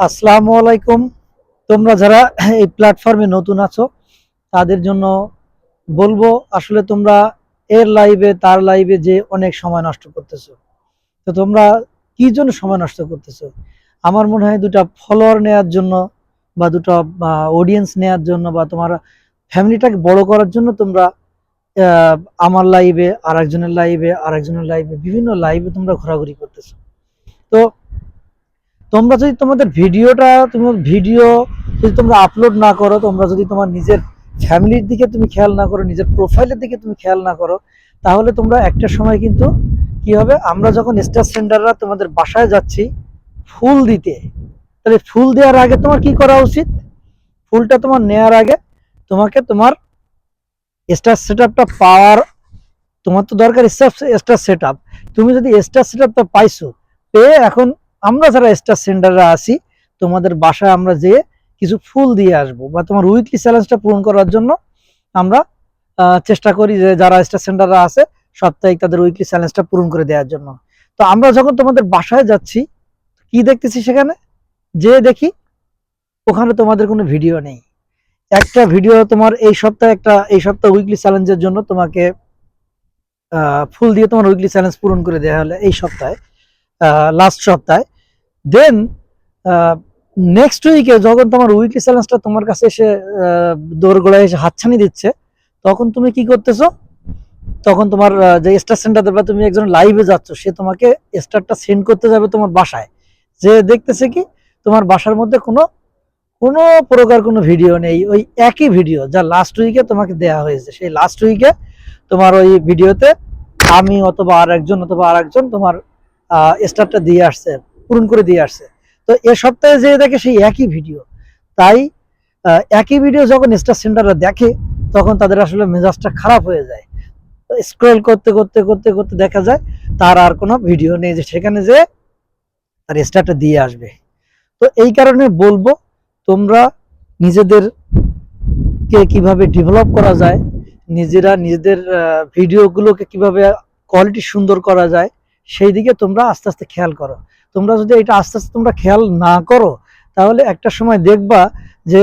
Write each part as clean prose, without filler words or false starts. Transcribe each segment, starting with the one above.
আসসালামু আলাইকুম। তোমরা যারা এই প্ল্যাটফর্মে নতুন আছো তাদের জন্য বলবো, আসলে তোমরা এর লাইভে তার লাইভে যে অনেক সময় নষ্ট করতেছো। তো তোমরা কি জন্য সময় নষ্ট করতেছো? আমার মনে হয় দুটা ফলোয়ার নেওয়ার জন্য বা দুটো অডিয়েন্স নেওয়ার জন্য বা তোমার ফ্যামিলিটাকে বড় করার জন্য তোমরা আমার লাইভে আর একজনের লাইভে বিভিন্ন লাইভে তোমরা ঘোরাঘুরি করতেছো। তো তোমরা যদি তোমাদের ভিডিও যদি তোমরা আপলোড না করো, তোমরা যদি তোমার নিজের ফ্যামিলির দিকে তুমি খেয়াল না করো, নিজের প্রোফাইলের দিকে তুমি খেয়াল না করো, তাহলে তোমরা একটা সময় কিন্তু কি হবে, আমরা যখন স্টার সেন্ডাররা তোমাদের বাসায় যাচ্ছি ফুল দিতে, তাহলে ফুল দেওয়ার আগে তোমার কি করা উচিত? ফুলটা তোমার নেওয়ার আগে তোমাকে তোমার স্টার সেট আপটা পাওয়ার, তোমার তো দরকার স্টার সেট আপ। তুমি যদি স্টার সেট আপটা পাইছো, পেয়ে এখন আমরা যারা স্টার সেন্টাররা আছি তোমাদের বাসায় আমরা যেয়ে কিছু ফুল দিয়ে আসবো, বা তোমার উইকলি চ্যালেঞ্জটা পূরণ করার জন্য আমরা চেষ্টা করি যে যারা স্টার সেন্টাররা আছে সাপ্তাহিক তাদের উইকলি চ্যালেঞ্জটা পূরণ করে দেওয়ার জন্য। তো আমরা যখন তোমাদের বাসায় যাচ্ছি, কি দেখতেছি সেখানে যে দেখি ওখানে তোমাদের কোনো ভিডিও নেই। একটা ভিডিও তোমার এই সপ্তাহ উইকলি চ্যালেঞ্জের জন্য তোমাকে ফুল দিয়ে তোমার উইকলি চ্যালেঞ্জ পূরণ করে দেওয়া হলে এই সপ্তাহে, লাস্ট সপ্তাহে, দেন নেক্সট উইকে যখন তোমার উইকলি চ্যালেঞ্জটা তোমার কাছে এসে দোরগোড়ায় এসে হাতছানি দিচ্ছে, তখন তুমি কি করতেছো? তখন তোমার যে স্টার সেন্টার বা তুমি একজন লাইভে যাচ্ছ, সে তোমাকে স্টারটা সেন্ড করতে যাবে তোমার বাসায়, যে দেখতেছে কি তোমার বাসার মধ্যে কোনো কোনো প্রকার কোনো ভিডিও নেই। ওই একই ভিডিও যা লাস্ট উইকে তোমাকে দেয়া হয়েছে, সেই লাস্ট উইকে তোমার ওই ভিডিওতে আমি অথবা আর একজন তোমার স্টারটা দিয়ে আসছে, পূরণ করে দিয়ে আসছে। তো এ সপ্তাহে যে দেখে সেই একই ভিডিও। তাই একই ভিডিও যখন স্টার সেন্টাররা দেখে, তখন তাদের আসলে মেজাজটা খারাপ হয়ে যায়। স্ক্রল করতে করতে করতে করতে দেখা যায় তার আর কোনো ভিডিও নেই যে সেখানে যে তার স্টারটা দিয়ে আসবে। তো এই কারণে বলবো, তোমরা নিজেদেরকে কিভাবে ডেভেলপ করা যায়, নিজেরা নিজেদের ভিডিওগুলোকে কিভাবে কোয়ালিটি সুন্দর করা যায়, সেই দিকে তোমরা আস্তে আস্তে খেয়াল করো। তোমরা যদি এটা আস্তে আস্তে তোমরা খেয়াল না করো, তাহলে একটা সময় দেখবা যে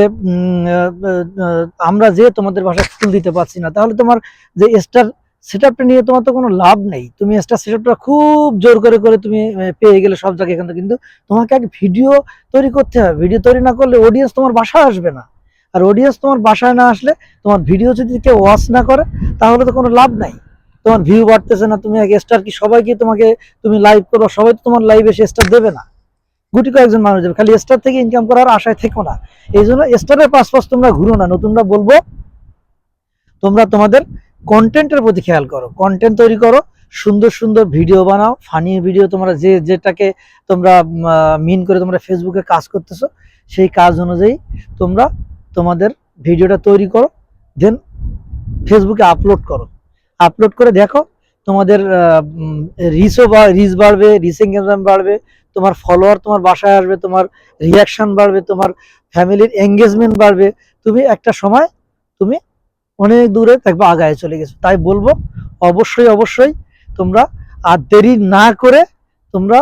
আমরা যে তোমাদের বাসায় ফুল দিতে পারছি না, তাহলে তোমার যে স্টার সেটআপটা নিয়ে তোমার তো কোনো লাভ নেই। তুমি স্টার সেটআপটা খুব জোর করে করে তুমি পেয়ে গেলে সব জায়গায়, কিন্তু তোমাকে আগে ভিডিও তৈরি করতে হবে। ভিডিও তৈরি না করলে অডিয়েন্স তোমার বাসায় আসবে না। আর অডিয়েন্স তোমার বাসায় না আসলে, তোমার ভিডিও যদি কেউ ওয়াচ না করে, তাহলে তো কোনো লাভ নাই। তোমার ভিউ বাড়তেছে না, তুমি আগে স্টার কি সবাইকে তোমাকে তুমি লাইভ করো, সবাই তো তোমার লাইভে এসে স্টার দেবে না, গুটি কয়েকজন মানুষ দেবে। খালি স্টার থেকে ইনকাম করার আশায় থেকো না। এই জন্য স্টারের পাশপাশ তোমরা ঘুরো না। নতুনরা বলবো, তোমরা তোমাদের কন্টেন্টের প্রতি খেয়াল করো, কন্টেন্ট তৈরি করো, সুন্দর সুন্দর ভিডিও বানাও, ফানি ভিডিও। তোমরা যেটাকে তোমরা মিন করে তোমরা ফেসবুকে কাজ করতেছো, সেই কাজ অনুযায়ী তোমরা তোমাদের ভিডিওটা তৈরি করো, দেন ফেসবুকে আপলোড করো। আপলোড করে দেখো তোমাদের রিচ বাড়বে, রিচ এঙ্গেজমেন্ট বাড়বে, তোমার ফলোয়ার তোমার বাসায় আসবে, তোমার রিয়াকশন বাড়বে, তোমার ফ্যামিলির এঙ্গেজমেন্ট বাড়বে। তুমি একটা সময় তুমি অনেক দূরে দেখবো আগায় চলে গেছো। তাই বলবো, অবশ্যই অবশ্যই তোমরা আর দেরি না করে তোমরা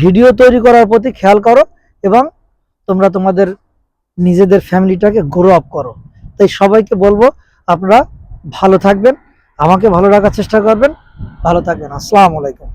ভিডিও তৈরি করার প্রতি খেয়াল করো, এবং তোমরা তোমাদের নিজেদের ফ্যামিলিটাকে গ্রো আপ করো। তাই সবাইকে বলবো, আপনারা ভালো থাকবেন, আমাকে ভালো রাখার চেষ্টা করবেন। ভালো থাকবেন। আসসালামু আলাইকুম।